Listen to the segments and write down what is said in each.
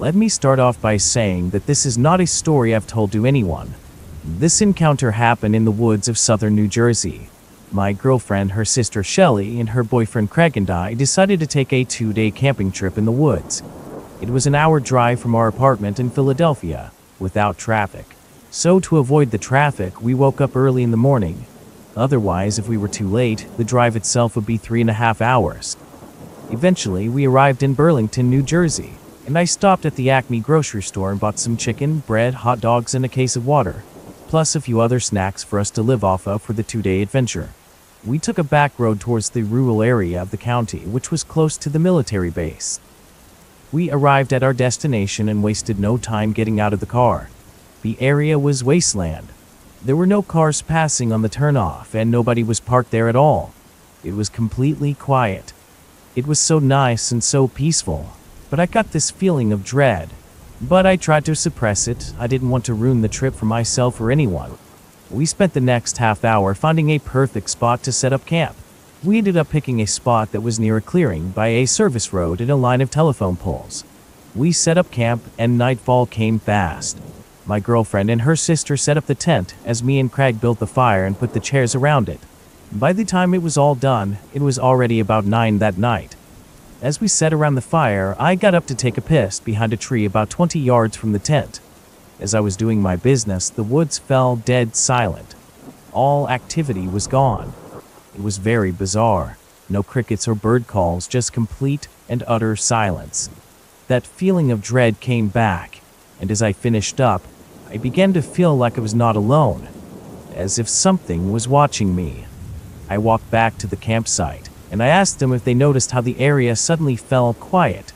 Let me start off by saying that this is not a story I've told to anyone. This encounter happened in the woods of southern New Jersey. My girlfriend, her sister Shelley, and her boyfriend Craig and I decided to take a 2-day camping trip in the woods. It was an hour drive from our apartment in Philadelphia, without traffic. So to avoid the traffic, we woke up early in the morning. Otherwise, if we were too late, the drive itself would be 3.5 hours. Eventually, we arrived in Burlington, New Jersey, and I stopped at the Acme grocery store and bought some chicken, bread, hot dogs, and a case of water, plus a few other snacks for us to live off of for the 2-day adventure. We took a back road towards the rural area of the county, which was close to the military base. We arrived at our destination and wasted no time getting out of the car. The area was wasteland. There were no cars passing on the turnoff, and nobody was parked there at all. It was completely quiet. It was so nice and so peaceful, but I got this feeling of dread. But I tried to suppress it. I didn't want to ruin the trip for myself or anyone. We spent the next half hour finding a perfect spot to set up camp. We ended up picking a spot that was near a clearing by a service road and a line of telephone poles. We set up camp and nightfall came fast. My girlfriend and her sister set up the tent as me and Craig built the fire and put the chairs around it. By the time it was all done, it was already about 9 that night. As we sat around the fire, I got up to take a piss behind a tree about 20 yards from the tent. As I was doing my business, the woods fell dead silent. All activity was gone. It was very bizarre. No crickets or bird calls, just complete and utter silence. That feeling of dread came back, and as I finished up, I began to feel like I was not alone, as if something was watching me. I walked back to the campsite, and I asked them if they noticed how the area suddenly fell quiet.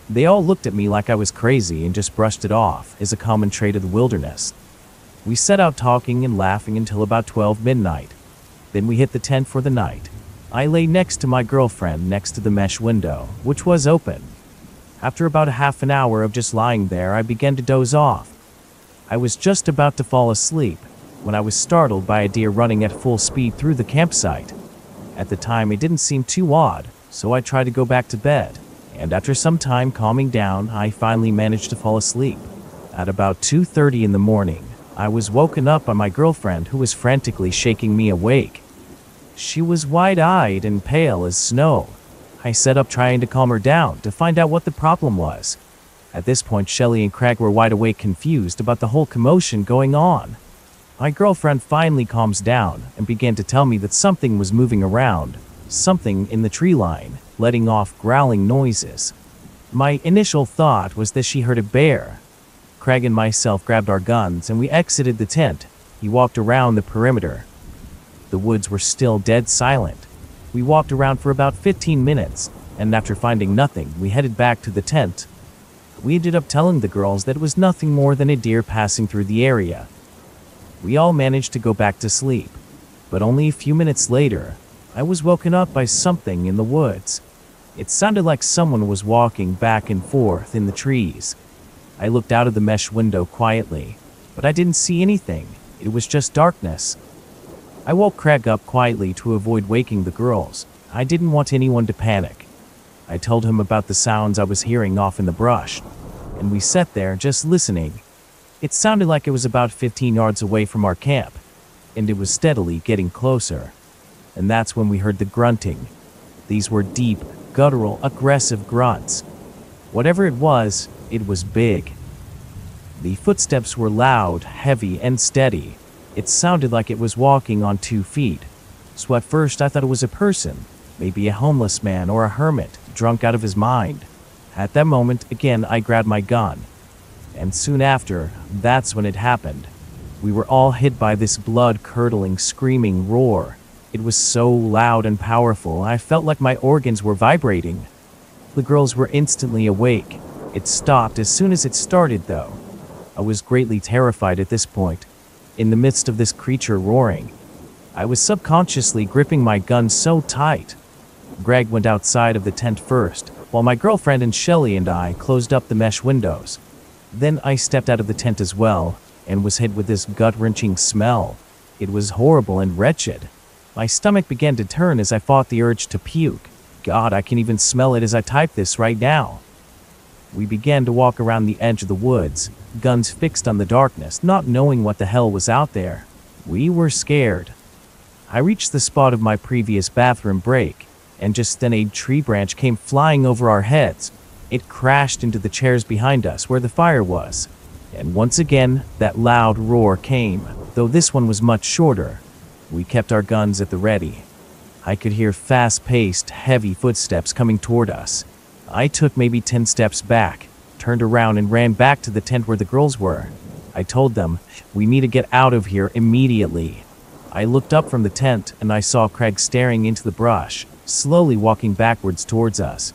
They all looked at me like I was crazy and just brushed it off as a common trait of the wilderness. We set out talking and laughing until about 12 midnight. Then we hit the tent for the night. I lay next to my girlfriend next to the mesh window, which was open. After about a half an hour of just lying there, I began to doze off. I was just about to fall asleep when I was startled by a deer running at full speed through the campsite. At the time, it didn't seem too odd, so I tried to go back to bed, and after some time calming down, I finally managed to fall asleep. At about 2:30 in the morning, I was woken up by my girlfriend, who was frantically shaking me awake. She was wide-eyed and pale as snow. I sat up trying to calm her down to find out what the problem was. At this point, Shelley and Craig were wide awake, confused about the whole commotion going on. My girlfriend finally calms down and began to tell me that something was moving around, something in the tree line, letting off growling noises. My initial thought was that she heard a bear. Craig and myself grabbed our guns and we exited the tent. He walked around the perimeter. The woods were still dead silent. We walked around for about 15 minutes, and after finding nothing, we headed back to the tent. We ended up telling the girls that it was nothing more than a deer passing through the area. We all managed to go back to sleep, but only a few minutes later, I was woken up by something in the woods. It sounded like someone was walking back and forth in the trees. I looked out of the mesh window quietly, but I didn't see anything. It was just darkness. I woke Craig up quietly to avoid waking the girls. I didn't want anyone to panic. I told him about the sounds I was hearing off in the brush, and we sat there just listening. It sounded like it was about 15 yards away from our camp, and it was steadily getting closer. And that's when we heard the grunting. These were deep, guttural, aggressive grunts. Whatever it was big. The footsteps were loud, heavy, and steady. It sounded like it was walking on 2 feet. So at first I thought it was a person, maybe a homeless man or a hermit, drunk out of his mind. At that moment, again, I grabbed my gun. And soon after, that's when it happened. We were all hit by this blood-curdling, screaming roar. It was so loud and powerful, I felt like my organs were vibrating. The girls were instantly awake. It stopped as soon as it started, though. I was greatly terrified at this point. In the midst of this creature roaring, I was subconsciously gripping my gun so tight. Greg went outside of the tent first, while my girlfriend and Shelley and I closed up the mesh windows. Then I stepped out of the tent as well, and was hit with this gut-wrenching smell. It was horrible and wretched. My stomach began to turn as I fought the urge to puke. God, I can even smell it as I type this right now. We began to walk around the edge of the woods, guns fixed on the darkness, not knowing what the hell was out there. We were scared. I reached the spot of my previous bathroom break, and just then a tree branch came flying over our heads. It crashed into the chairs behind us where the fire was. And once again, that loud roar came, though this one was much shorter. We kept our guns at the ready. I could hear fast-paced, heavy footsteps coming toward us. I took maybe 10 steps back, turned around and ran back to the tent where the girls were. I told them, "We need to get out of here immediately." I looked up from the tent and I saw Craig staring into the brush, slowly walking backwards towards us.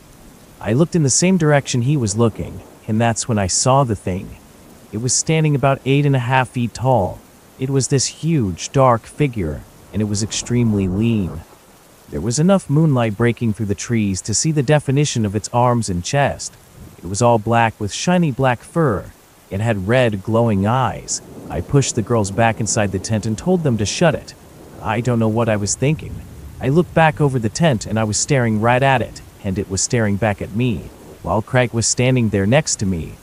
I looked in the same direction he was looking, and that's when I saw the thing. It was standing about 8.5 feet tall. It was this huge, dark figure, and it was extremely lean. There was enough moonlight breaking through the trees to see the definition of its arms and chest. It was all black with shiny black fur. It had red, glowing eyes. I pushed the girls back inside the tent and told them to shut it. I don't know what I was thinking. I looked back over the tent and I was staring right at it, and it was staring back at me, while Craig was standing there next to me.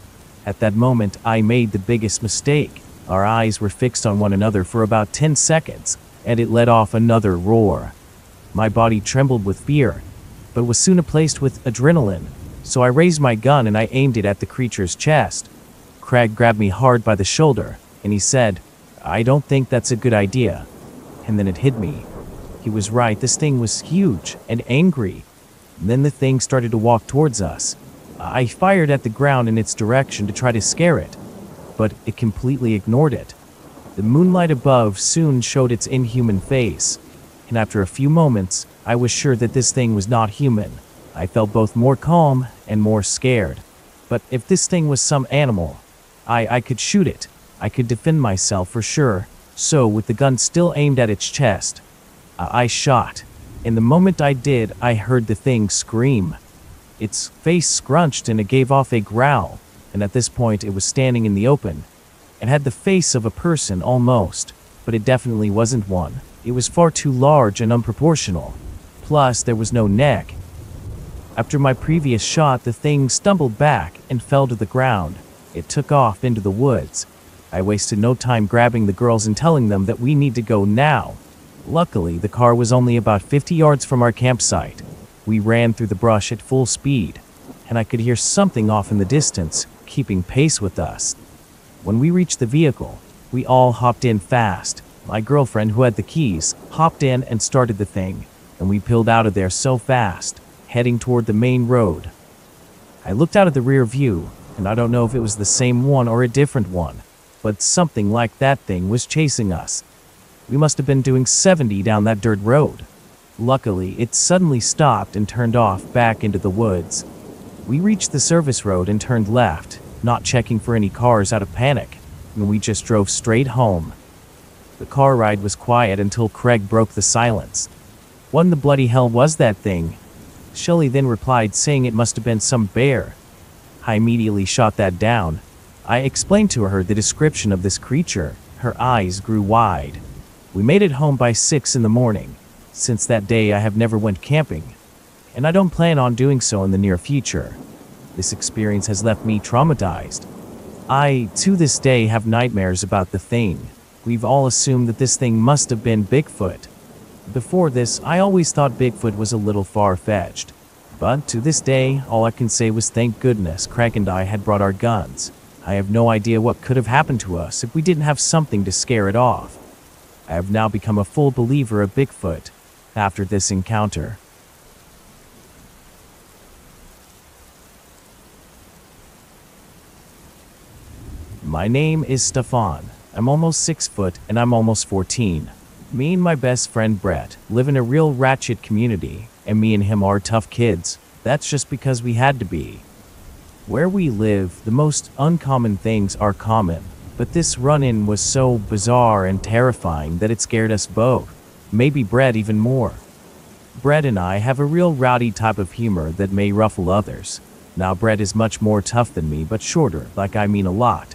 At that moment, I made the biggest mistake. Our eyes were fixed on one another for about 10 seconds, and it let off another roar. My body trembled with fear, but was soon replaced with adrenaline, so I raised my gun and I aimed it at the creature's chest. Craig grabbed me hard by the shoulder, and he said, "I don't think that's a good idea." And then it hit me. He was right, this thing was huge and angry. Then the thing started to walk towards us. I fired at the ground in its direction to try to scare it, but it completely ignored it. The moonlight above soon showed its inhuman face, and after a few moments, I was sure that this thing was not human. I felt both more calm and more scared. But if this thing was some animal, I could shoot it. I could defend myself for sure. So, with the gun still aimed at its chest, I shot. And the moment I did, I heard the thing scream. Its face scrunched and it gave off a growl, and at this point it was standing in the open. It had the face of a person almost, but it definitely wasn't one. It was far too large and unproportional. Plus, there was no neck. After my previous shot, the thing stumbled back and fell to the ground. It took off into the woods. I wasted no time grabbing the girls and telling them that we need to go now. Luckily, the car was only about 50 yards from our campsite. We ran through the brush at full speed, and I could hear something off in the distance, keeping pace with us. When we reached the vehicle, we all hopped in fast. My girlfriend, who had the keys, hopped in and started the thing, and we peeled out of there so fast, heading toward the main road. I looked out of the rear view, and I don't know if it was the same one or a different one, but something like that thing was chasing us. We must have been doing 70 down that dirt road. Luckily, it suddenly stopped and turned off back into the woods. We reached the service road and turned left, not checking for any cars out of panic, and we just drove straight home. The car ride was quiet until Craig broke the silence. "What in the bloody hell was that thing?" Shelley then replied, saying it must have been some bear. I immediately shot that down. I explained to her the description of this creature. Her eyes grew wide. We made it home by 6 in the morning. Since that day, I have never went camping, and I don't plan on doing so in the near future. This experience has left me traumatized. I, to this day, have nightmares about the thing. We've all assumed that this thing must have been Bigfoot. Before this, I always thought Bigfoot was a little far-fetched. But to this day, all I can say was thank goodness Craig and I had brought our guns. I have no idea what could have happened to us if we didn't have something to scare it off. I have now become a full believer of Bigfoot after this encounter. My name is Stefan. I'm almost 6 foot and I'm almost 14. Me and my best friend Brett live in a real ratchet community, and me and him are tough kids. That's just because we had to be. Where we live, the most uncommon things are common, but this run-in was so bizarre and terrifying that it scared us both. Maybe Brett even more. Brett and I have a real rowdy type of humor that may ruffle others. Now Brett is much more tough than me, but shorter, like I mean a lot.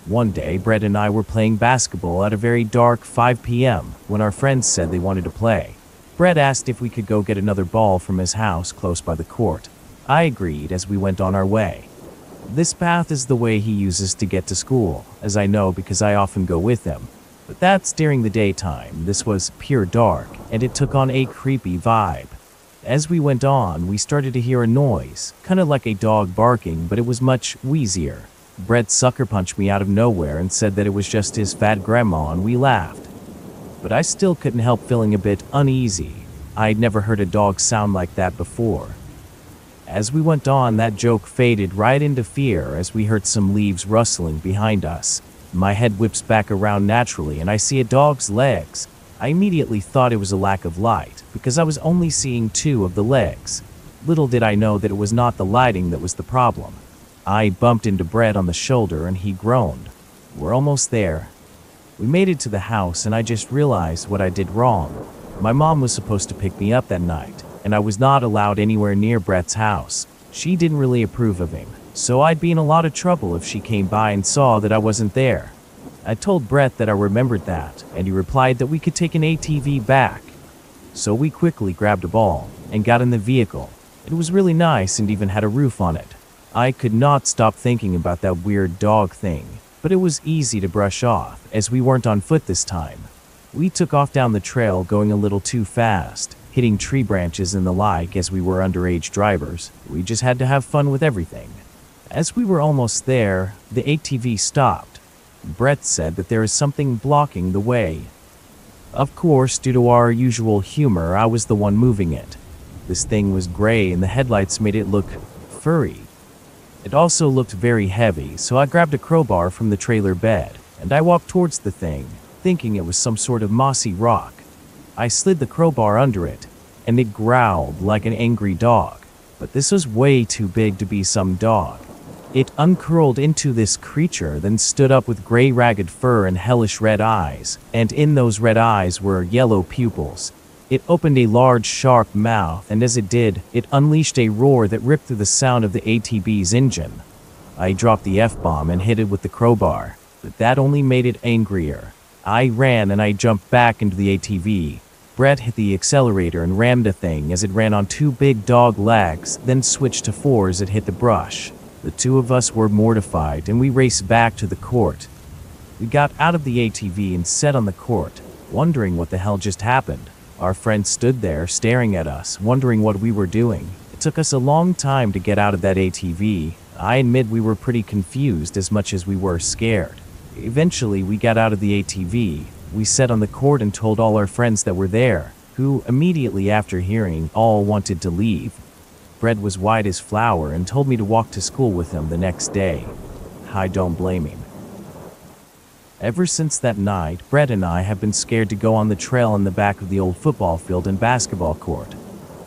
One day, Brett and I were playing basketball at a very dark 5 p.m. when our friends said they wanted to play. Brett asked if we could go get another ball from his house close by the court. I agreed as we went on our way. This path is the way he uses to get to school, as I know because I often go with him. But that's during the daytime. This was pure dark, and it took on a creepy vibe. As we went on, we started to hear a noise, kind of like a dog barking, but it was much wheezier. Brett sucker punched me out of nowhere and said that it was just his fat grandma, and we laughed. But I still couldn't help feeling a bit uneasy. I'd never heard a dog sound like that before. As we went on, that joke faded right into fear as we heard some leaves rustling behind us. My head whips back around naturally and I see a dog's legs. I immediately thought it was a lack of light because I was only seeing 2 of the legs. Little did I know that it was not the lighting that was the problem. I bumped into Brett on the shoulder and he groaned. We're almost there. We made it to the house and I just realized what I did wrong. My mom was supposed to pick me up that night, and I was not allowed anywhere near Brett's house. She didn't really approve of him, so I'd be in a lot of trouble if she came by and saw that I wasn't there. I told Brett that I remembered that, and he replied that we could take an ATV back. So we quickly grabbed a ball and got in the vehicle. It was really nice and even had a roof on it. I could not stop thinking about that weird dog thing, but it was easy to brush off as we weren't on foot this time. We took off down the trail going a little too fast, hitting tree branches and the like as we were underage drivers. We just had to have fun with everything. As we were almost there, the ATV stopped. Brett said that there is something blocking the way. Of course, due to our usual humor, I was the one moving it. This thing was gray and the headlights made it look furry. It also looked very heavy, so I grabbed a crowbar from the trailer bed and I walked towards the thing, thinking it was some sort of mossy rock. I slid the crowbar under it, and it growled like an angry dog, but this was way too big to be some dog. It uncurled into this creature, then stood up with gray ragged fur and hellish red eyes, and in those red eyes were yellow pupils. It opened a large, sharp mouth, and as it did, it unleashed a roar that ripped through the sound of the ATV's engine. I dropped the F-bomb and hit it with the crowbar, but that only made it angrier. I ran and I jumped back into the ATV. Brett hit the accelerator and rammed the thing as it ran on 2 big dog legs, then switched to 4 as it hit the brush. The 2 of us were mortified and we raced back to the court. We got out of the ATV and sat on the court, wondering what the hell just happened. Our friend stood there staring at us, wondering what we were doing. It took us a long time to get out of that ATV. I admit we were pretty confused as much as we were scared. Eventually, we got out of the ATV. We sat on the court and told all our friends that were there, who, immediately after hearing, all wanted to leave. Brett was white as flour and told me to walk to school with him the next day. I don't blame him. Ever since that night, Brett and I have been scared to go on the trail in the back of the old football field and basketball court.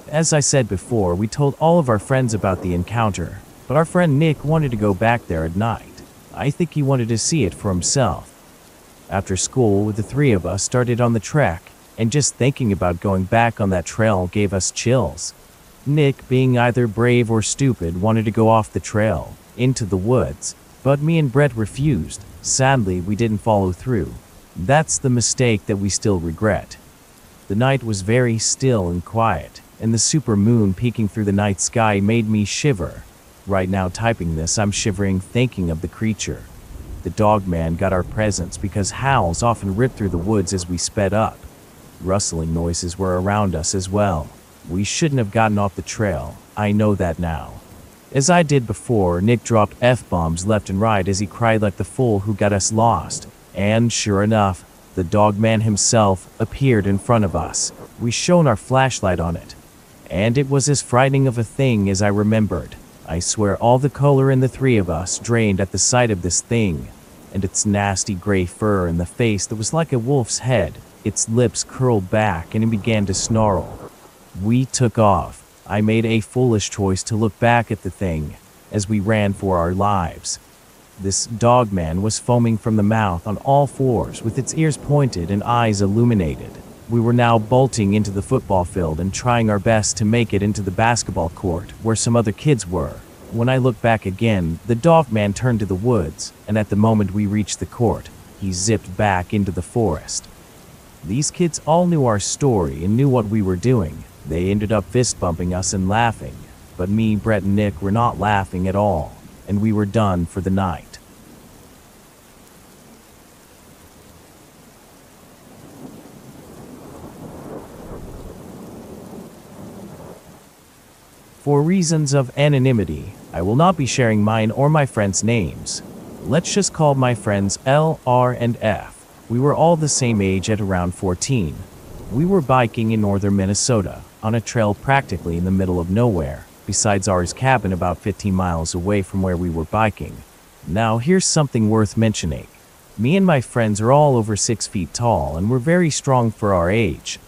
As I said before, we told all of our friends about the encounter, but our friend Nick wanted to go back there at night. I think he wanted to see it for himself. After school, the 3 of us started on the trek, and just thinking about going back on that trail gave us chills. Nick, being either brave or stupid, wanted to go off the trail, into the woods, but me and Brett refused. Sadly, we didn't follow through. That's the mistake that we still regret. The night was very still and quiet, and the super moon peeking through the night sky made me shiver. Right now typing this, I'm shivering thinking of the creature. The Dogman got our presents because howls often ripped through the woods as we sped up. Rustling noises were around us as well. We shouldn't have gotten off the trail, I know that now. As I did before, Nick dropped F-bombs left and right as he cried like the fool who got us lost. And sure enough, the Dogman himself appeared in front of us. We shone our flashlight on it. And it was as frightening of a thing as I remembered. I swear all the color in the 3 of us drained at the sight of this thing, and its nasty gray fur and the face that was like a wolf's head. Its lips curled back and it began to snarl. We took off. I made a foolish choice to look back at the thing as we ran for our lives. This Dogman was foaming from the mouth on all 4s with its ears pointed and eyes illuminated. We were now bolting into the football field and trying our best to make it into the basketball court where some other kids were. When I looked back again, the Dogman turned to the woods, and at the moment we reached the court, he zipped back into the forest. These kids all knew our story and knew what we were doing. They ended up fist bumping us and laughing, but me, Brett, and Nick were not laughing at all. and we were done for the night. For reasons of anonymity, I will not be sharing mine or my friends' names. Let's just call my friends L, R, and F. We were all the same age at around 14. We were biking in northern Minnesota, on a trail practically in the middle of nowhere, besides R's cabin about 15 miles away from where we were biking. Now here's something worth mentioning. Me and my friends are all over 6 feet tall and we're very strong for our age.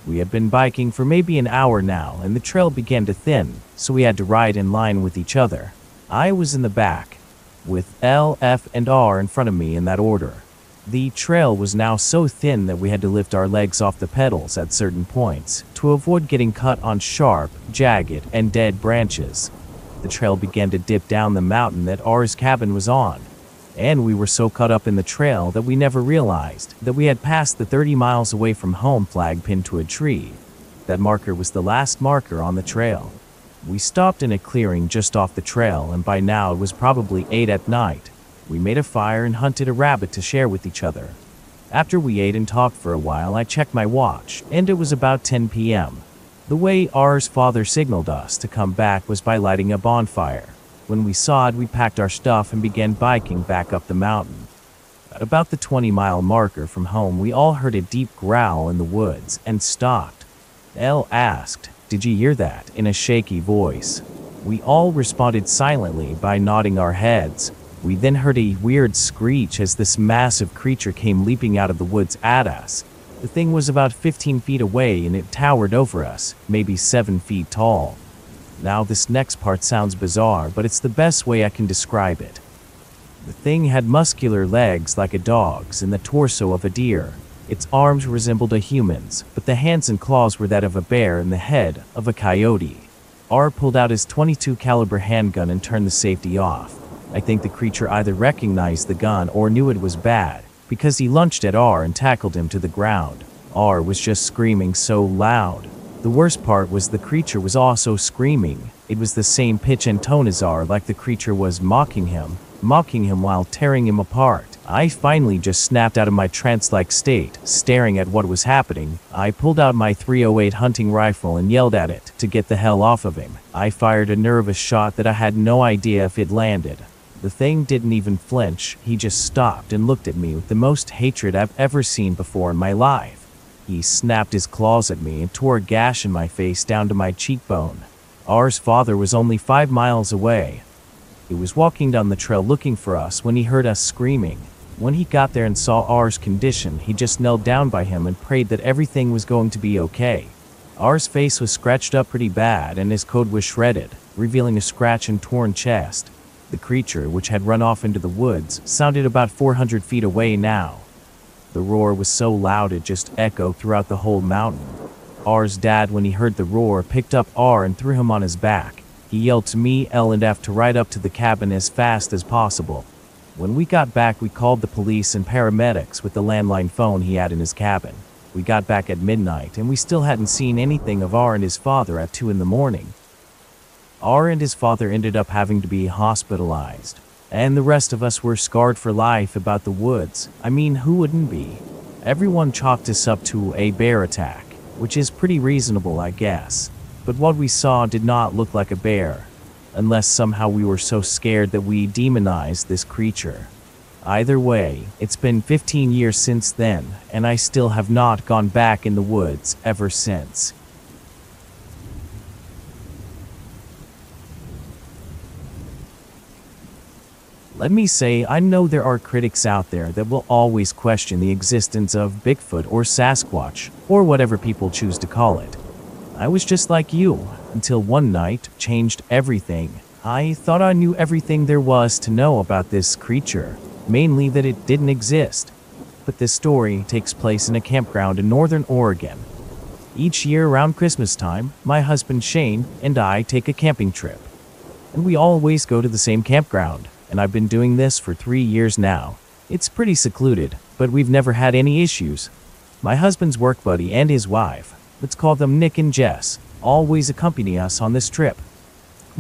We had been biking for maybe an hour now and the trail began to thin, so we had to ride in line with each other. I was in the back, with L, F, and R in front of me in that order. The trail was now so thin that we had to lift our legs off the pedals at certain points to avoid getting cut on sharp, jagged, and dead branches. The trail began to dip down the mountain that R's cabin was on, and we were so caught up in the trail that we never realized that we had passed the 30 miles away from home flag pinned to a tree. That marker was the last marker on the trail. We stopped in a clearing just off the trail, and by now it was probably 8 at night. We made a fire and hunted a rabbit to share with each other. After we ate and talked for a while, I checked my watch, and it was about 10 p.m. The way R's father signaled us to come back was by lighting a bonfire. When we saw it, we packed our stuff and began biking back up the mountain. At about the 20-mile marker from home, we all heard a deep growl in the woods and stopped. Elle asked, "Did you hear that?" in a shaky voice. We all responded silently by nodding our heads. We then heard a weird screech as this massive creature came leaping out of the woods at us. The thing was about 15 feet away and it towered over us, maybe 7 feet tall. Now this next part sounds bizarre, but it's the best way I can describe it. The thing had muscular legs like a dog's and the torso of a deer. Its arms resembled a human's, but the hands and claws were that of a bear and the head of a coyote. R pulled out his .22 caliber handgun and turned the safety off. I think the creature either recognized the gun or knew it was bad, because he lunged at R and tackled him to the ground. R was just screaming so loud. The worst part was the creature was also screaming. It was the same pitch and tone as R, like the creature was mocking him while tearing him apart. I finally just snapped out of my trance-like state, staring at what was happening. I pulled out my .308 hunting rifle and yelled at it to get the hell off of him. I fired a nervous shot that I had no idea if it landed. The thing didn't even flinch. He just stopped and looked at me with the most hatred I've ever seen before in my life. He snapped his claws at me and tore a gash in my face down to my cheekbone. R's father was only 5 miles away. He was walking down the trail looking for us when he heard us screaming. When he got there and saw R's condition, he just knelt down by him and prayed that everything was going to be okay. R's face was scratched up pretty bad and his coat was shredded, revealing a scratch and torn chest. The creature, which had run off into the woods, sounded about 400 feet away now. The roar was so loud it just echoed throughout the whole mountain. R's dad, when he heard the roar, picked up R and threw him on his back. He yelled to me, L, and F to ride up to the cabin as fast as possible. When we got back, we called the police and paramedics with the landline phone he had in his cabin. We got back at midnight and we still hadn't seen anything of R and his father at 2 in the morning. R and his father ended up having to be hospitalized, and the rest of us were scarred for life about the woods. I mean, who wouldn't be? Everyone chalked us up to a bear attack, which is pretty reasonable, I guess. But what we saw did not look like a bear, unless somehow we were so scared that we demonized this creature. Either way, it's been 15 years since then, and I still have not gone back in the woods ever since. Let me say, I know there are critics out there that will always question the existence of Bigfoot or Sasquatch, or whatever people choose to call it. I was just like you, until one night changed everything. I thought I knew everything there was to know about this creature, mainly that it didn't exist. But this story takes place in a campground in northern Oregon. Each year around Christmas time, my husband Shane and I take a camping trip. And we always go to the same campground. And I've been doing this for 3 years now. It's pretty secluded, but we've never had any issues. My husband's work buddy and his wife, let's call them Nick and Jess, always accompany us on this trip.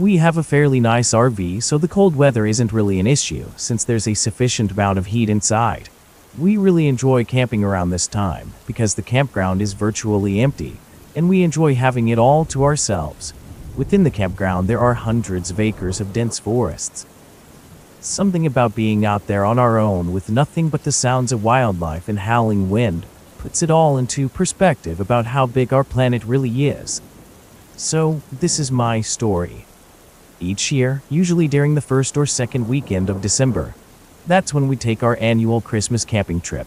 We have a fairly nice RV, so the cold weather isn't really an issue since there's a sufficient amount of heat inside. We really enjoy camping around this time because the campground is virtually empty, and we enjoy having it all to ourselves. Within the campground, there are hundreds of acres of dense forests. Something about being out there on our own with nothing but the sounds of wildlife and howling wind puts it all into perspective about how big our planet really is. So, this is my story. Each year, usually during the first or second weekend of December, that's when we take our annual Christmas camping trip.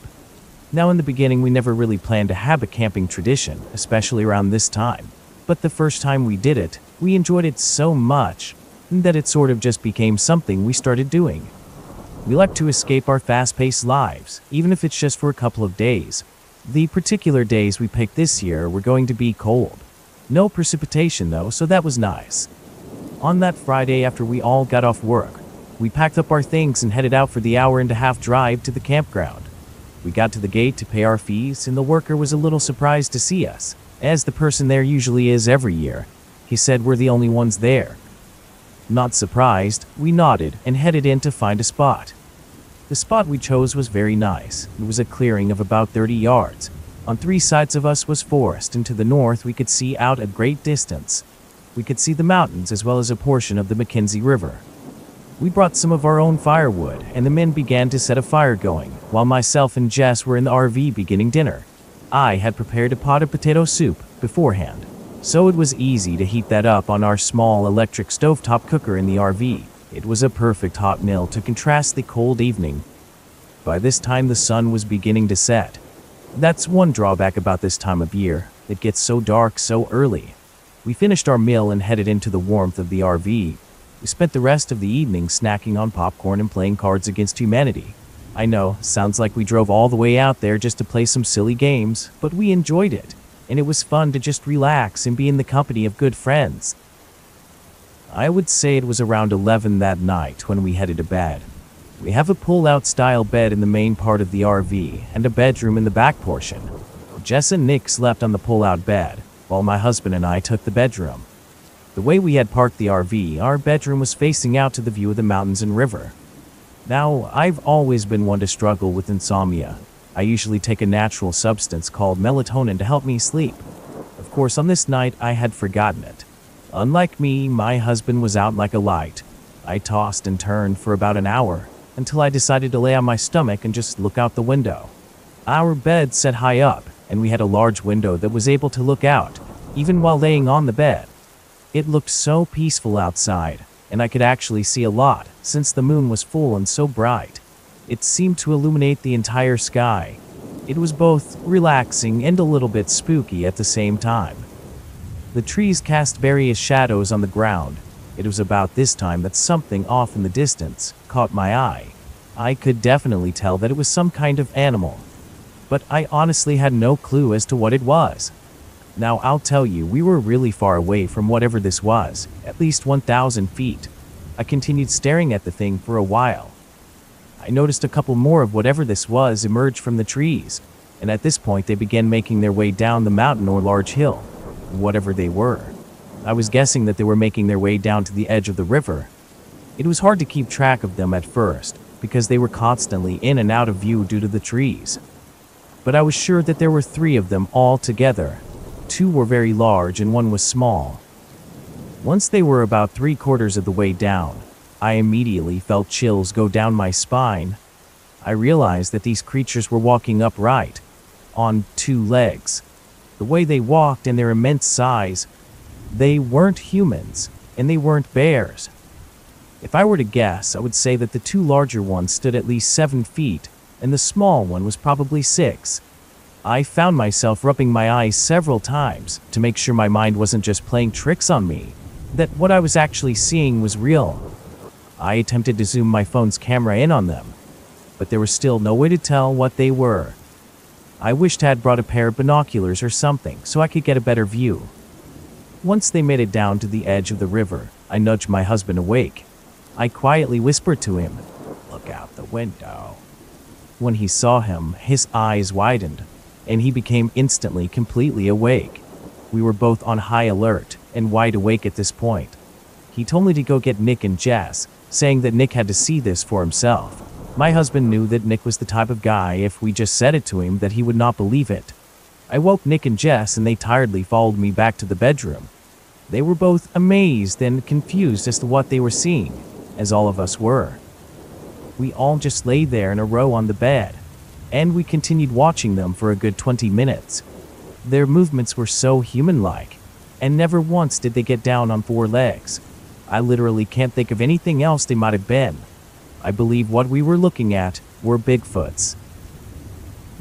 Now, in the beginning, we never really planned to have a camping tradition, especially around this time. But the first time we did it, we enjoyed it so much that it sort of just became something we started doing. We like to escape our fast-paced lives, even if it's just for a couple of days. The particular days we picked this year were going to be cold. No precipitation though, so that was nice. On that Friday after we all got off work, we packed up our things and headed out for the hour-and-a-half drive to the campground. We got to the gate to pay our fees, and the worker was a little surprised to see us, as the person there usually is every year. He said we're the only ones there. Not surprised, we nodded and headed in to find a spot. The spot we chose was very nice. It was a clearing of about 30 yards. On three sides of us was forest, and to the north we could see out a great distance. We could see the mountains as well as a portion of the Mackenzie River. We brought some of our own firewood, and the men began to set a fire going, while myself and Jess were in the RV beginning dinner. I had prepared a pot of potato soup beforehand, so it was easy to heat that up on our small electric stovetop cooker in the RV. It was a perfect hot meal to contrast the cold evening. By this time the sun was beginning to set. That's one drawback about this time of year. It gets so dark so early. We finished our meal and headed into the warmth of the RV. We spent the rest of the evening snacking on popcorn and playing Cards Against Humanity. I know, sounds like we drove all the way out there just to play some silly games, but we enjoyed it, and it was fun to just relax and be in the company of good friends. I would say it was around 11 that night when we headed to bed. We have a pull-out style bed in the main part of the RV and a bedroom in the back portion. Jess and Nick slept on the pull-out bed, while my husband and I took the bedroom. The way we had parked the RV, our bedroom was facing out to the view of the mountains and river. Now, I've always been one to struggle with insomnia. I usually take a natural substance called melatonin to help me sleep. Of course, on this night, I had forgotten it. Unlike me, my husband was out like a light. I tossed and turned for about an hour, until I decided to lay on my stomach and just look out the window. Our bed sat high up, and we had a large window that was able to look out, even while laying on the bed. It looked so peaceful outside, and I could actually see a lot, since the moon was full and so bright. It seemed to illuminate the entire sky. It was both relaxing and a little bit spooky at the same time. The trees cast various shadows on the ground. It was about this time that something off in the distance caught my eye. I could definitely tell that it was some kind of animal, but I honestly had no clue as to what it was. Now I'll tell you, we were really far away from whatever this was, at least 1,000 feet. I continued staring at the thing for a while. I noticed a couple more of whatever this was emerge from the trees, and at this point they began making their way down the mountain or large hill, whatever they were. I was guessing that they were making their way down to the edge of the river. It was hard to keep track of them at first, because they were constantly in and out of view due to the trees. But I was sure that there were 3 of them all together. 2 were very large and 1 was small. Once they were about 3/4 of the way down, I immediately felt chills go down my spine. I realized that these creatures were walking upright, on 2 legs. The way they walked and their immense size, they weren't humans, and they weren't bears. If I were to guess, I would say that the 2 larger ones stood at least 7 feet, and the small one was probably 6. I found myself rubbing my eyes several times to make sure my mind wasn't just playing tricks on me, that what I was actually seeing was real. I attempted to zoom my phone's camera in on them, but there was still no way to tell what they were. I wished I had brought a pair of binoculars or something so I could get a better view. Once they made it down to the edge of the river, I nudged my husband awake. I quietly whispered to him, "Look out the window." When he saw him, his eyes widened, and he became instantly completely awake. We were both on high alert and wide awake at this point. He told me to go get Nick and Jess, saying that Nick had to see this for himself. My husband knew that Nick was the type of guy, if we just said it to him, that he would not believe it. I woke Nick and Jess and they tiredly followed me back to the bedroom. They were both amazed and confused as to what they were seeing, as all of us were. We all just lay there in a row on the bed, and we continued watching them for a good 20 minutes. Their movements were so human-like, and never once did they get down on 4 legs. I literally can't think of anything else they might have been. I believe what we were looking at were Bigfoots.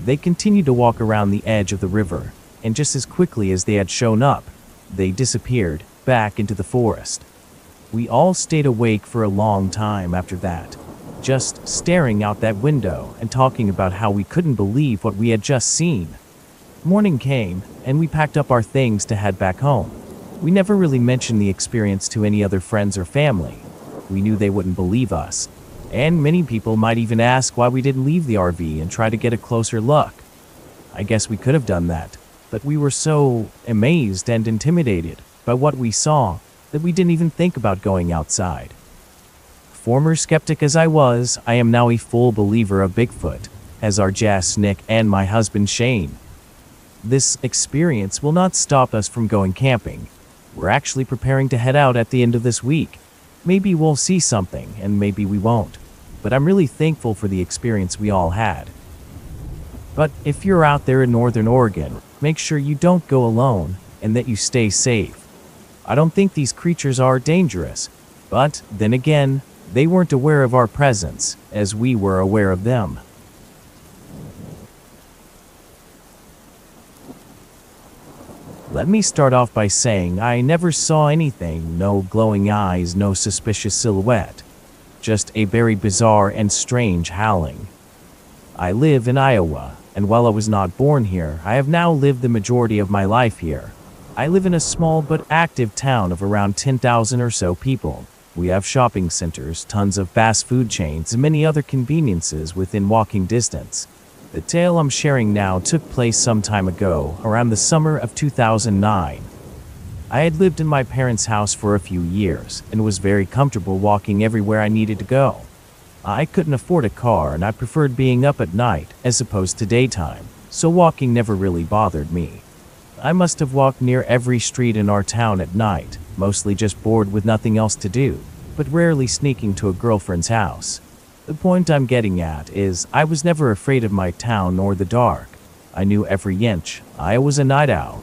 They continued to walk around the edge of the river, and just as quickly as they had shown up, they disappeared back into the forest. We all stayed awake for a long time after that, just staring out that window and talking about how we couldn't believe what we had just seen. Morning came, and we packed up our things to head back home. We never really mentioned the experience to any other friends or family. We knew they wouldn't believe us, and many people might even ask why we didn't leave the RV and try to get a closer look. I guess we could have done that, but we were so amazed and intimidated by what we saw that we didn't even think about going outside. Former skeptic as I was, I am now a full believer of Bigfoot, as are Jess, Nick, and my husband Shane. This experience will not stop us from going camping. We're actually preparing to head out at the end of this week. Maybe we'll see something, and maybe we won't. But I'm really thankful for the experience we all had. But if you're out there in Northern Oregon, make sure you don't go alone, and that you stay safe. I don't think these creatures are dangerous, but then again, they weren't aware of our presence, as we were aware of them. Let me start off by saying I never saw anything, no glowing eyes, no suspicious silhouette. Just a very bizarre and strange howling. I live in Iowa, and while I was not born here, I have now lived the majority of my life here. I live in a small but active town of around 10,000 or so people. We have shopping centers, tons of fast food chains, and many other conveniences within walking distance. The tale I'm sharing now took place some time ago, around the summer of 2009. I had lived in my parents' house for a few years, and was very comfortable walking everywhere I needed to go. I couldn't afford a car, and I preferred being up at night as opposed to daytime, so walking never really bothered me. I must have walked near every street in our town at night, mostly just bored with nothing else to do, but rarely sneaking to a girlfriend's house. The point I'm getting at is I was never afraid of my town nor the dark. I knew every inch. I was a night owl.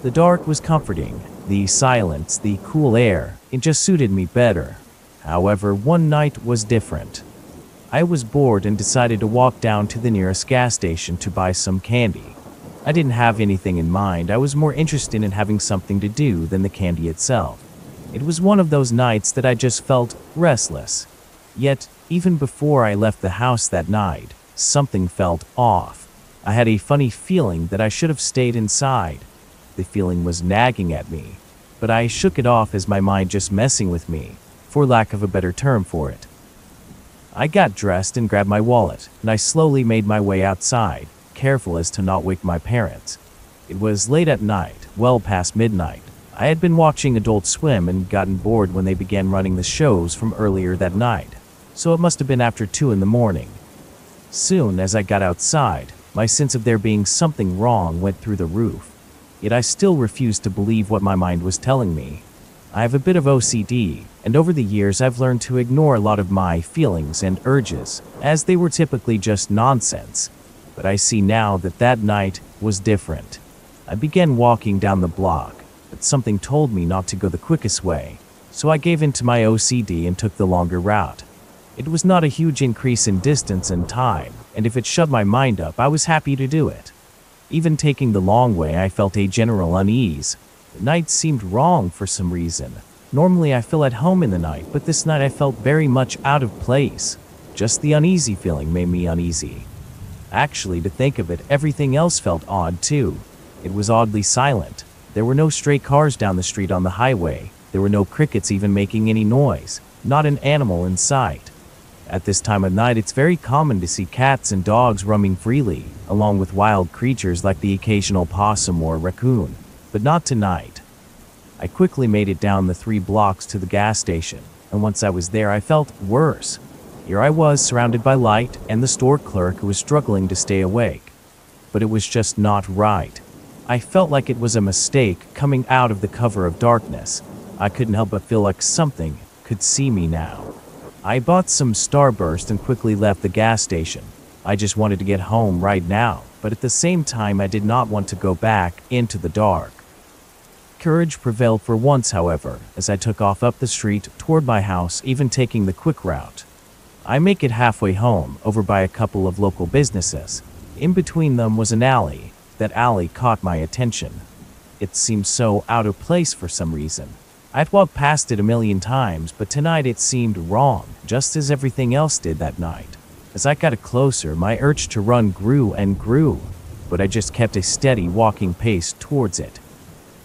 The dark was comforting. The silence, the cool air, it just suited me better. However, one night was different. I was bored and decided to walk down to the nearest gas station to buy some candy. I didn't have anything in mind. I was more interested in having something to do than the candy itself. It was one of those nights that I just felt restless. Yet, even before I left the house that night, something felt off. I had a funny feeling that I should have stayed inside. The feeling was nagging at me, but I shook it off as my mind just messing with me, for lack of a better term for it. I got dressed and grabbed my wallet, and I slowly made my way outside, careful as to not wake my parents. It was late at night, well past midnight. I had been watching Adult Swim and gotten bored when they began running the shows from earlier that night, so it must have been after 2 in the morning. Soon as I got outside, my sense of there being something wrong went through the roof. Yet I still refused to believe what my mind was telling me. I have a bit of OCD, and over the years I've learned to ignore a lot of my feelings and urges, as they were typically just nonsense. But I see now that that night was different. I began walking down the block, but something told me not to go the quickest way, so I gave in to my OCD and took the longer route. It was not a huge increase in distance and time, and if it shut my mind up, I was happy to do it. Even taking the long way, I felt a general unease. The night seemed wrong for some reason. Normally I feel at home in the night, but this night I felt very much out of place. Just the uneasy feeling made me uneasy. Actually, to think of it, everything else felt odd too. It was oddly silent. There were no stray cars down the street on the highway. There were no crickets even making any noise. Not an animal in sight. At this time of night, it's very common to see cats and dogs roaming freely, along with wild creatures like the occasional possum or raccoon. But not tonight. I quickly made it down the 3 blocks to the gas station, and once I was there I felt worse. Here I was surrounded by light and the store clerk who was struggling to stay awake. But it was just not right. I felt like it was a mistake coming out of the cover of darkness. I couldn't help but feel like something could see me now. I bought some Starburst and quickly left the gas station. I just wanted to get home right now, but at the same time I did not want to go back into the dark. Courage prevailed for once, however, as I took off up the street toward my house, even taking the quick route. I make it halfway home, over by a couple of local businesses. In between them was an alley. That alley caught my attention. It seemed so out of place for some reason. I'd walked past it a million times, but tonight it seemed wrong, just as everything else did that night. As I got closer, my urge to run grew and grew, but I just kept a steady walking pace towards it.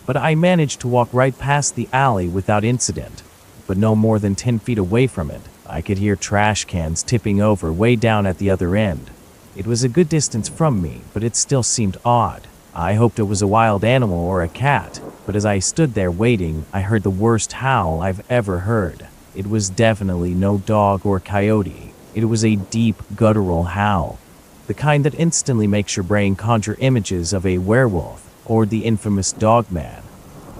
But I managed to walk right past the alley without incident. But no more than 10 feet away from it, I could hear trash cans tipping over way down at the other end. It was a good distance from me, but it still seemed odd. I hoped it was a wild animal or a cat, but as I stood there waiting, I heard the worst howl I've ever heard. It was definitely no dog or coyote. It was a deep, guttural howl. The kind that instantly makes your brain conjure images of a werewolf or the infamous Dogman.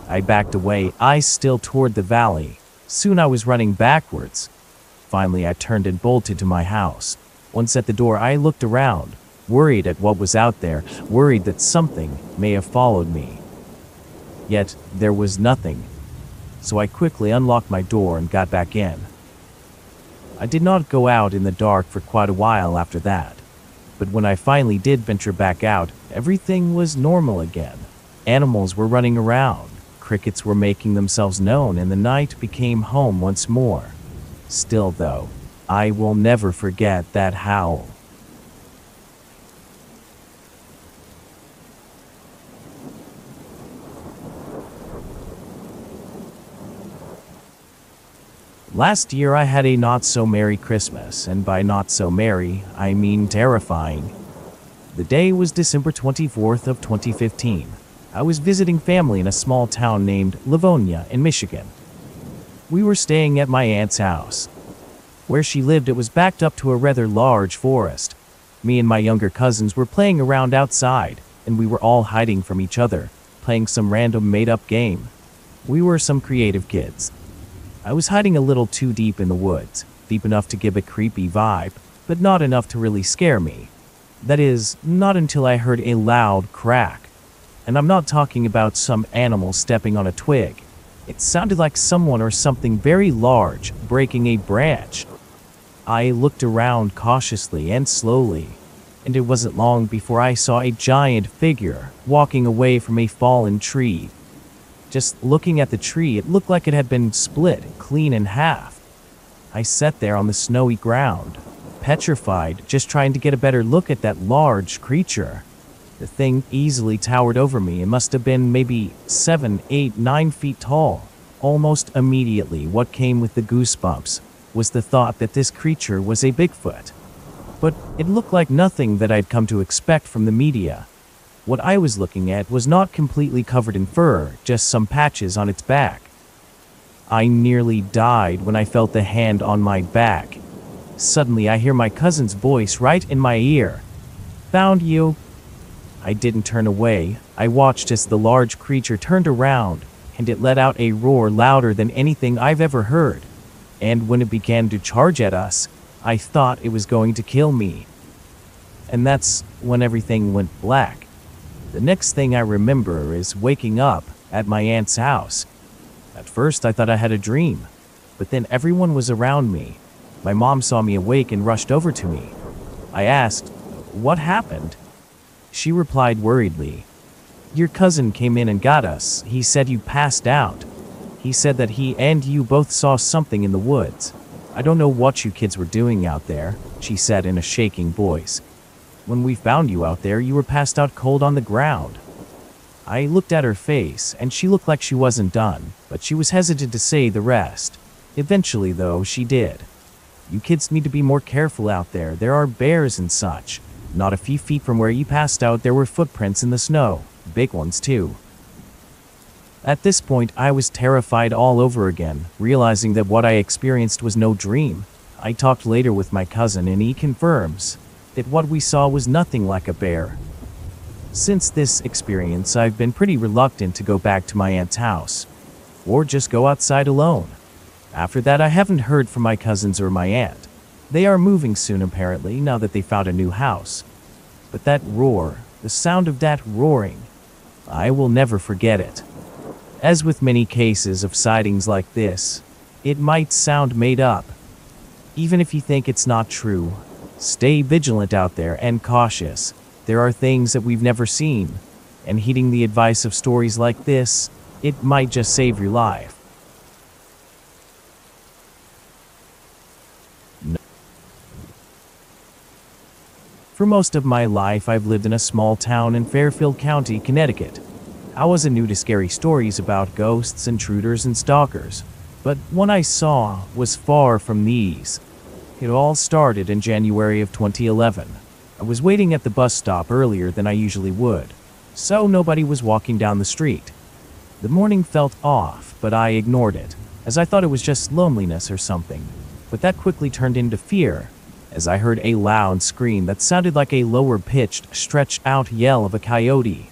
I backed away, eyes still toward the valley. Soon I was running backwards. Finally, I turned and bolted to my house. Once at the door, I looked around, worried at what was out there, worried that something may have followed me. Yet, there was nothing. So I quickly unlocked my door and got back in. I did not go out in the dark for quite a while after that. But when I finally did venture back out, everything was normal again. Animals were running around, crickets were making themselves known, and the night became home once more. Still, though, I will never forget that howl. Last year I had a not-so-merry Christmas, and by not-so-merry, I mean terrifying. The day was December 24th of 2015. I was visiting family in a small town named Livonia in Michigan. We were staying at my aunt's house. Where she lived, it was backed up to a rather large forest. Me and my younger cousins were playing around outside, and we were all hiding from each other, playing some random made-up game. We were some creative kids. I was hiding a little too deep in the woods, deep enough to give a creepy vibe, but not enough to really scare me. That is, not until I heard a loud crack. And I'm not talking about some animal stepping on a twig. It sounded like someone or something very large breaking a branch. I looked around cautiously and slowly, and it wasn't long before I saw a giant figure walking away from a fallen tree. Just looking at the tree, it looked like it had been split clean in half. I sat there on the snowy ground, petrified, just trying to get a better look at that large creature. The thing easily towered over me and must have been maybe 7, 8, 9 feet tall. Almost immediately, what came with the goosebumps was the thought that this creature was a Bigfoot. But it looked like nothing that I'd come to expect from the media. What I was looking at was not completely covered in fur, just some patches on its back. I nearly died when I felt the hand on my back. Suddenly, I hear my cousin's voice right in my ear. "Found you." I didn't turn away. I watched as the large creature turned around, and it let out a roar louder than anything I've ever heard. And when it began to charge at us, I thought it was going to kill me. And that's when everything went black. The next thing I remember is waking up at my aunt's house. At first I thought I had a dream, but then everyone was around me. My mom saw me awake and rushed over to me. I asked, "What happened?" She replied worriedly, "Your cousin came in and got us. He said you passed out. He said that he and you both saw something in the woods. I don't know what you kids were doing out there," she said in a shaking voice. "When we found you out there, you were passed out cold on the ground." I looked at her face, and she looked like she wasn't done, but she was hesitant to say the rest. Eventually, though, she did. "You kids need to be more careful out there. There are bears and such. Not a few feet from where you passed out, there were footprints in the snow. Big ones, too." At this point, I was terrified all over again, realizing that what I experienced was no dream. I talked later with my cousin and he confirms that what we saw was nothing like a bear. Since this experience, I've been pretty reluctant to go back to my aunt's house, or just go outside alone. After that, I haven't heard from my cousins or my aunt. They are moving soon apparently, now that they found a new house. But that roar, the sound of that roaring, I will never forget it. As with many cases of sightings like this, it might sound made up. Even if you think it's not true, stay vigilant out there and cautious. There are things that we've never seen, and heeding the advice of stories like this, it might just save your life. For most of my life, I've lived in a small town in Fairfield County, Connecticut. I wasn't new to scary stories about ghosts, intruders, and stalkers, but one I saw was far from these. It all started in January of 2011. I was waiting at the bus stop earlier than I usually would, so nobody was walking down the street. The morning felt off, but I ignored it, as I thought it was just loneliness or something. But that quickly turned into fear, as I heard a loud scream that sounded like a lower-pitched, stretched-out yell of a coyote.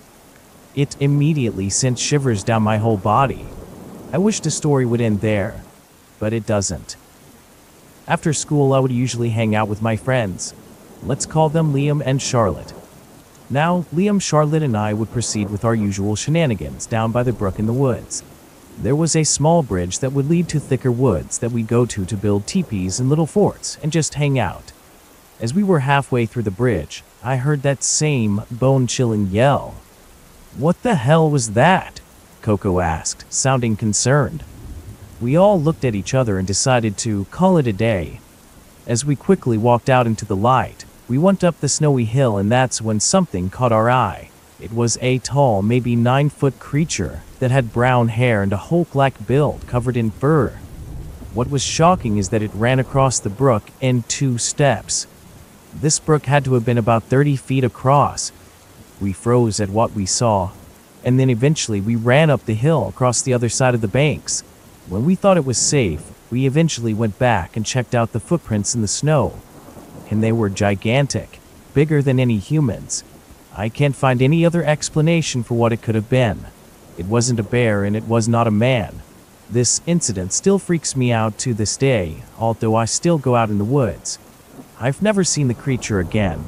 It immediately sent shivers down my whole body. I wish the story would end there, but it doesn't. After school, I would usually hang out with my friends. Let's call them Liam and Charlotte. Now, Liam, Charlotte, and I would proceed with our usual shenanigans down by the brook in the woods. There was a small bridge that would lead to thicker woods that we'd go to build teepees and little forts and just hang out. As we were halfway through the bridge, I heard that same bone-chilling yell. "What the hell was that?" Coco asked, sounding concerned. We all looked at each other and decided to call it a day. As we quickly walked out into the light, we went up the snowy hill, and that's when something caught our eye. It was a tall, maybe 9-foot creature that had brown hair and a Hulk-like build covered in fur. What was shocking is that it ran across the brook in 2 steps. This brook had to have been about 30 feet across. We froze at what we saw, and then eventually we ran up the hill across the other side of the banks. When we thought it was safe, we eventually went back and checked out the footprints in the snow, and they were gigantic, bigger than any humans. I can't find any other explanation for what it could have been. It wasn't a bear and it was not a man. This incident still freaks me out to this day, although I still go out in the woods. I've never seen the creature again,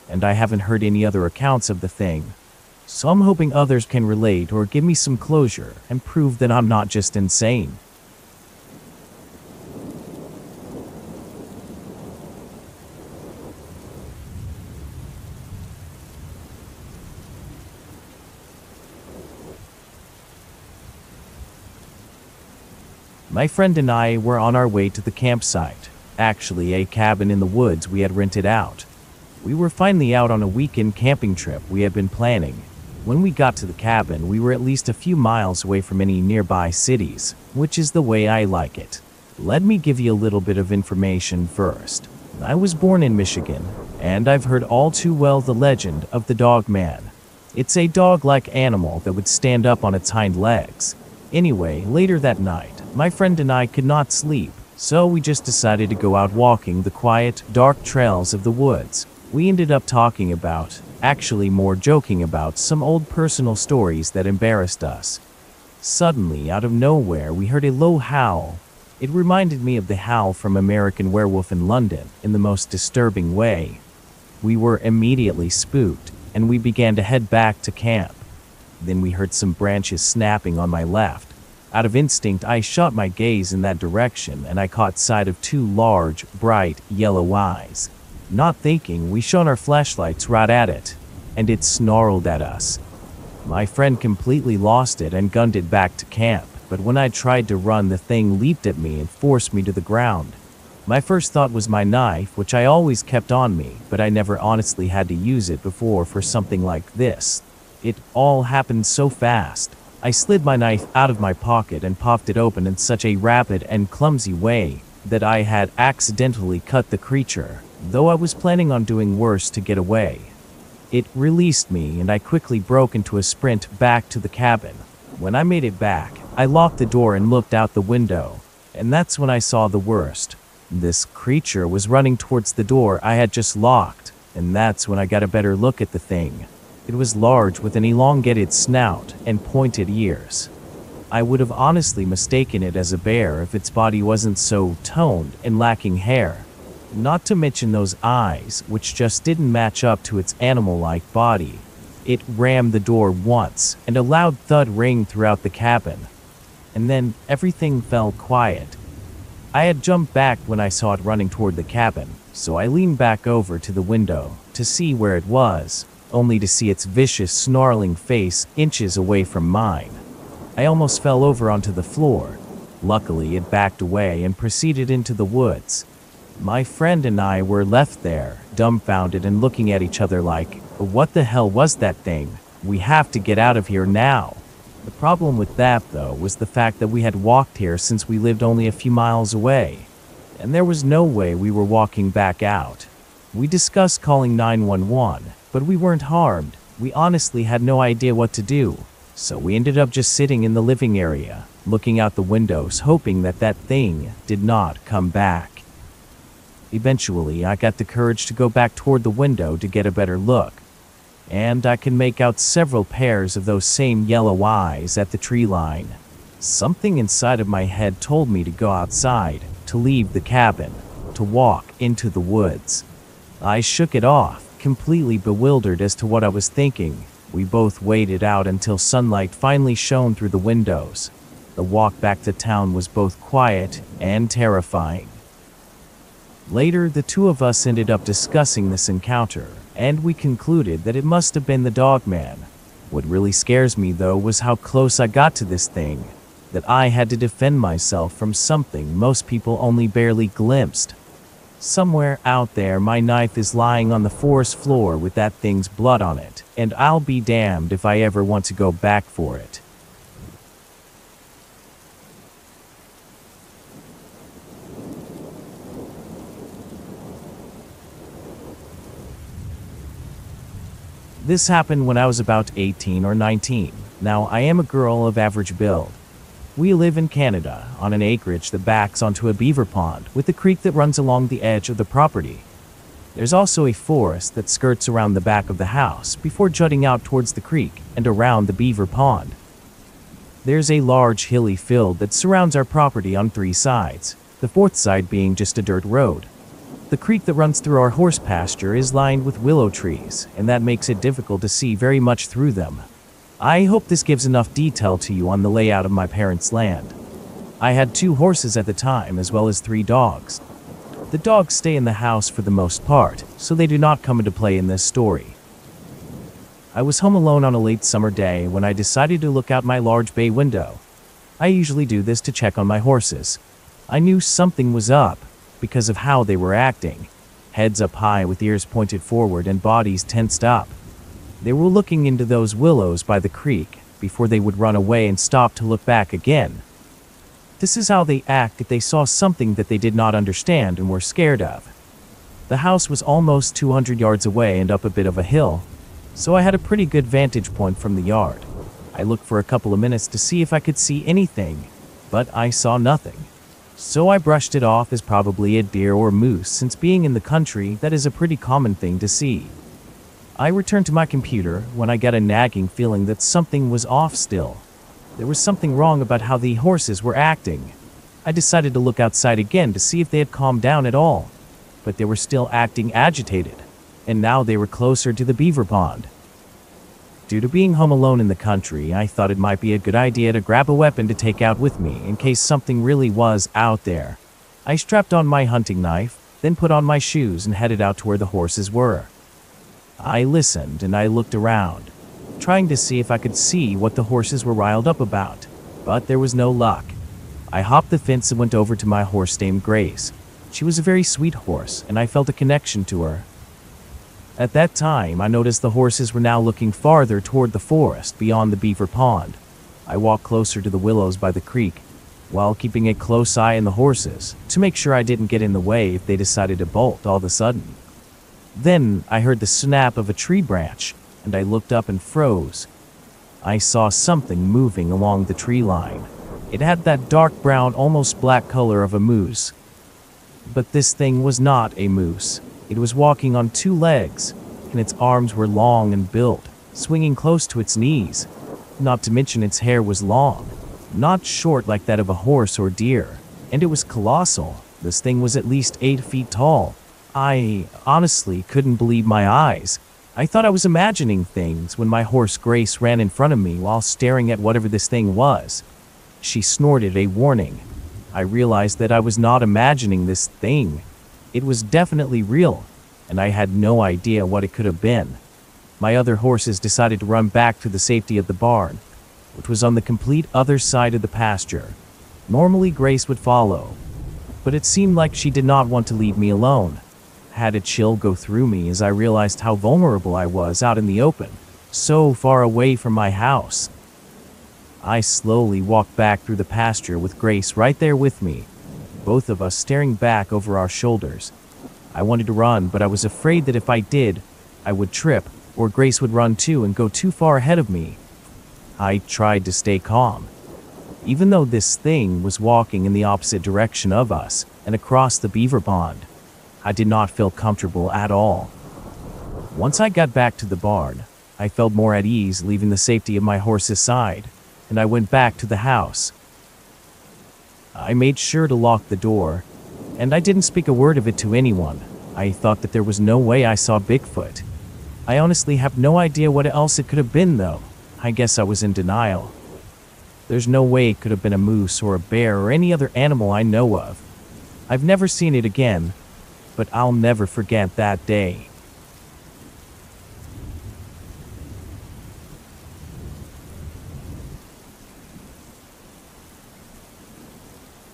and I haven't heard any other accounts of the thing. So I'm hoping others can relate or give me some closure and prove that I'm not just insane. My friend and I were on our way to the campsite, actually a cabin in the woods we had rented out. We were finally out on a weekend camping trip we had been planning. When we got to the cabin, we were at least a few miles away from any nearby cities, which is the way I like it. Let me give you a little bit of information first. I was born in Michigan, and I've heard all too well the legend of the Dogman. It's a dog-like animal that would stand up on its hind legs. Anyway, later that night, my friend and I could not sleep, so we just decided to go out walking the quiet, dark trails of the woods. We ended up talking about, actually more joking about, some old personal stories that embarrassed us. Suddenly, out of nowhere, we heard a low howl. It reminded me of the howl from American Werewolf in London in the most disturbing way. We were immediately spooked, and we began to head back to camp. Then we heard some branches snapping on my left. Out of instinct, I shot my gaze in that direction, and I caught sight of 2 large, bright, yellow eyes. Not thinking, we shone our flashlights right at it, and it snarled at us. My friend completely lost it and gunned it back to camp, but when I tried to run, the thing leaped at me and forced me to the ground. My first thought was my knife, which I always kept on me, but I never honestly had to use it before for something like this. It all happened so fast. I slid my knife out of my pocket and popped it open in such a rapid and clumsy way that I had accidentally cut the creature, though I was planning on doing worse to get away. It released me, and I quickly broke into a sprint back to the cabin. When I made it back, I locked the door and looked out the window, and that's when I saw the worst. This creature was running towards the door I had just locked, and that's when I got a better look at the thing. It was large with an elongated snout and pointed ears. I would have honestly mistaken it as a bear if its body wasn't so toned and lacking hair. Not to mention those eyes, which just didn't match up to its animal-like body. It rammed the door once, and a loud thud rang throughout the cabin. And then everything fell quiet. I had jumped back when I saw it running toward the cabin, so I leaned back over to the window to see where it was, only to see its vicious, snarling face inches away from mine. I almost fell over onto the floor. Luckily, it backed away and proceeded into the woods. My friend and I were left there, dumbfounded and looking at each other like, what the hell was that thing? We have to get out of here now. The problem with that, though, was the fact that we had walked here since we lived only a few miles away, and there was no way we were walking back out. We discussed calling 911, but we weren't harmed. We honestly had no idea what to do, so we ended up just sitting in the living area, looking out the windows, hoping that that thing did not come back. Eventually, I got the courage to go back toward the window to get a better look, and I can make out several pairs of those same yellow eyes at the tree line. Something inside of my head told me to go outside, to leave the cabin, to walk into the woods. I shook it off, completely bewildered as to what I was thinking. We both waited out until sunlight finally shone through the windows. The walk back to town was both quiet and terrifying. Later, the two of us ended up discussing this encounter, and we concluded that it must have been the Dogman. What really scares me, though, was how close I got to this thing, that I had to defend myself from something most people only barely glimpsed. Somewhere out there, my knife is lying on the forest floor with that thing's blood on it, and I'll be damned if I ever want to go back for it. This happened when I was about 18 or 19. Now, I am a girl of average build. We live in Canada, on an acreage that backs onto a beaver pond, with a creek that runs along the edge of the property. There's also a forest that skirts around the back of the house before jutting out towards the creek and around the beaver pond. There's a large hilly field that surrounds our property on 3 sides, the 4th side being just a dirt road. The creek that runs through our horse pasture is lined with willow trees, and that makes it difficult to see very much through them. I hope this gives enough detail to you on the layout of my parents' land. I had 2 horses at the time, as well as 3 dogs. The dogs stay in the house for the most part, so they do not come into play in this story. I was home alone on a late summer day when I decided to look out my large bay window. I usually do this to check on my horses. I knew something was up, because of how they were acting, heads up high with ears pointed forward and bodies tensed up. They were looking into those willows by the creek before they would run away and stop to look back again. This is how they act if they saw something that they did not understand and were scared of. The house was almost 200 yards away and up a bit of a hill, so I had a pretty good vantage point from the yard. I looked for a couple of minutes to see if I could see anything, but I saw nothing. So I brushed it off as probably a deer or moose, since being in the country, that is a pretty common thing to see. I returned to my computer when I got a nagging feeling that something was off still. There was something wrong about how the horses were acting. I decided to look outside again to see if they had calmed down at all, but they were still acting agitated, and now they were closer to the beaver pond. Due to being home alone in the country, I thought it might be a good idea to grab a weapon to take out with me in case something really was out there. I strapped on my hunting knife, then put on my shoes and headed out to where the horses were. I listened and I looked around, trying to see if I could see what the horses were riled up about, but there was no luck. I hopped the fence and went over to my horse named Grace. She was a very sweet horse, and I felt a connection to her. At that time, I noticed the horses were now looking farther toward the forest beyond the beaver pond. I walked closer to the willows by the creek, while keeping a close eye on the horses, to make sure I didn't get in the way if they decided to bolt all of a sudden. Then, I heard the snap of a tree branch, and I looked up and froze. I saw something moving along the tree line. It had that dark brown, almost black color of a moose. But this thing was not a moose. It was walking on two legs, and its arms were long and built, swinging close to its knees. Not to mention its hair was long, not short like that of a horse or deer, and it was colossal. This thing was at least 8 feet tall. I honestly couldn't believe my eyes. I thought I was imagining things when my horse Grace ran in front of me while staring at whatever this thing was. She snorted a warning. I realized that I was not imagining this thing. It was definitely real, and I had no idea what it could have been. My other horses decided to run back to the safety of the barn, which was on the complete other side of the pasture. Normally Grace would follow, but it seemed like she did not want to leave me alone. I had a chill go through me as I realized how vulnerable I was out in the open, so far away from my house. I slowly walked back through the pasture with Grace right there with me, both of us staring back over our shoulders. I wanted to run, but I was afraid that if I did, I would trip, or Grace would run too and go too far ahead of me. I tried to stay calm. Even though this thing was walking in the opposite direction of us and across the beaver pond, I did not feel comfortable at all. Once I got back to the barn, I felt more at ease leaving the safety of my horse's side, and I went back to the house. I made sure to lock the door, and I didn't speak a word of it to anyone. I thought that there was no way I saw Bigfoot. I honestly have no idea what else it could have been, though. I guess I was in denial. There's no way it could have been a moose or a bear or any other animal I know of. I've never seen it again, but I'll never forget that day.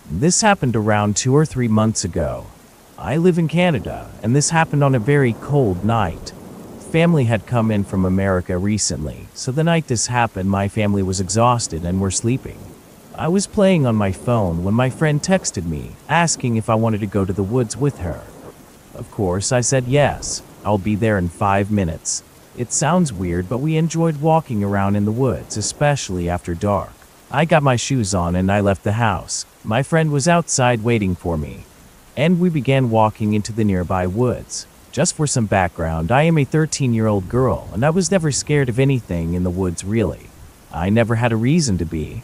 This happened around 2 or 3 months ago. I live in Canada, and this happened on a very cold night. Family had come in from America recently, so the night this happened, my family was exhausted and were sleeping. I was playing on my phone when my friend texted me, asking if I wanted to go to the woods with her. Of course, I said yes. I'll be there in 5 minutes. It sounds weird, but we enjoyed walking around in the woods, especially after dark. I got my shoes on and I left the house. My friend was outside waiting for me, and we began walking into the nearby woods. Just for some background, I am a 13-year-old girl, and I was never scared of anything in the woods, really. I never had a reason to be.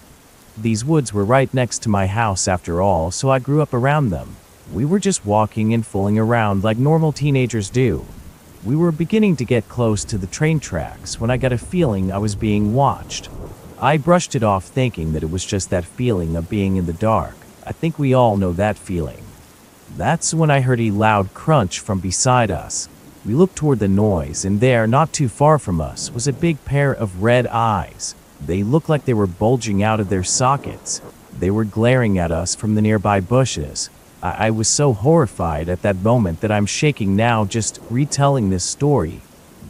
These woods were right next to my house after all, so I grew up around them. We were just walking and fooling around like normal teenagers do. We were beginning to get close to the train tracks when I got a feeling I was being watched. I brushed it off thinking that it was just that feeling of being in the dark. I think we all know that feeling. That's when I heard a loud crunch from beside us. We looked toward the noise, and there, not too far from us, was a big pair of red eyes. They looked like they were bulging out of their sockets. They were glaring at us from the nearby bushes. I was so horrified at that moment that I'm shaking now just retelling this story.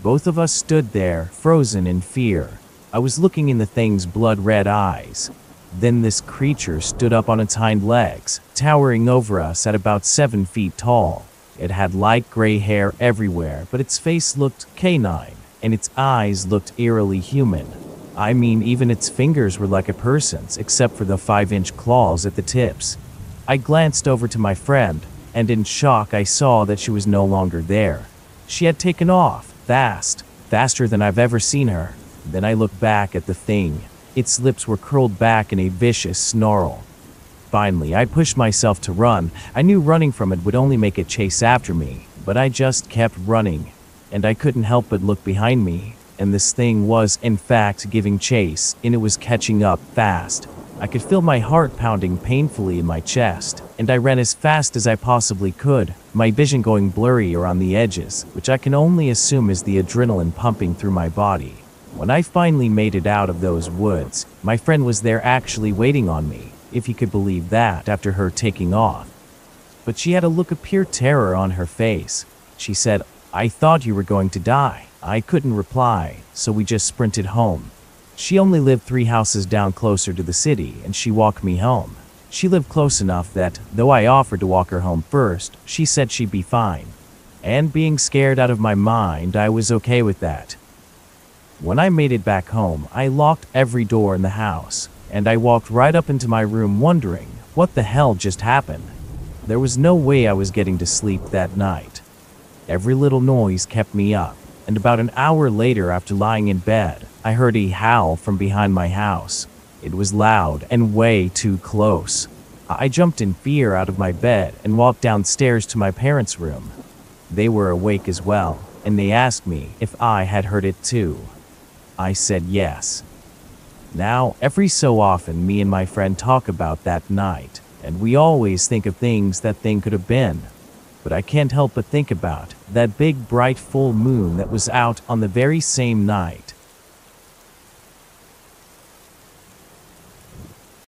Both of us stood there, frozen in fear. I was looking in the thing's blood-red eyes. Then this creature stood up on its hind legs, towering over us at about 7 feet tall. It had light gray hair everywhere, but its face looked canine, and its eyes looked eerily human. I mean, even its fingers were like a person's, except for the 5-inch claws at the tips. I glanced over to my friend, and in shock I saw that she was no longer there. She had taken off, faster than I've ever seen her. Then I looked back at the thing. Its lips were curled back in a vicious snarl. Finally, I pushed myself to run. I knew running from it would only make it chase after me, but I just kept running, and I couldn't help but look behind me, and this thing was, in fact, giving chase, and it was catching up fast. I could feel my heart pounding painfully in my chest, and I ran as fast as I possibly could, my vision going blurry around the edges, which I can only assume is the adrenaline pumping through my body. When I finally made it out of those woods, my friend was there actually waiting on me, if you could believe that, after her taking off. But she had a look of pure terror on her face. She said, "I thought you were going to die." I couldn't reply, so we just sprinted home. She only lived 3 houses down closer to the city, and she walked me home. She lived close enough that, though I offered to walk her home first, she said she'd be fine. And being scared out of my mind, I was okay with that. When I made it back home, I locked every door in the house, and I walked right up into my room wondering what the hell just happened. There was no way I was getting to sleep that night. Every little noise kept me up, and about an hour later, after lying in bed, I heard a howl from behind my house. It was loud and way too close. I jumped in fear out of my bed and walked downstairs to my parents' room. They were awake as well, and they asked me if I had heard it too. I said yes. Now, every so often, me and my friend talk about that night, and we always think of things that thing could have been. But I can't help but think about that big bright full moon that was out on the very same night.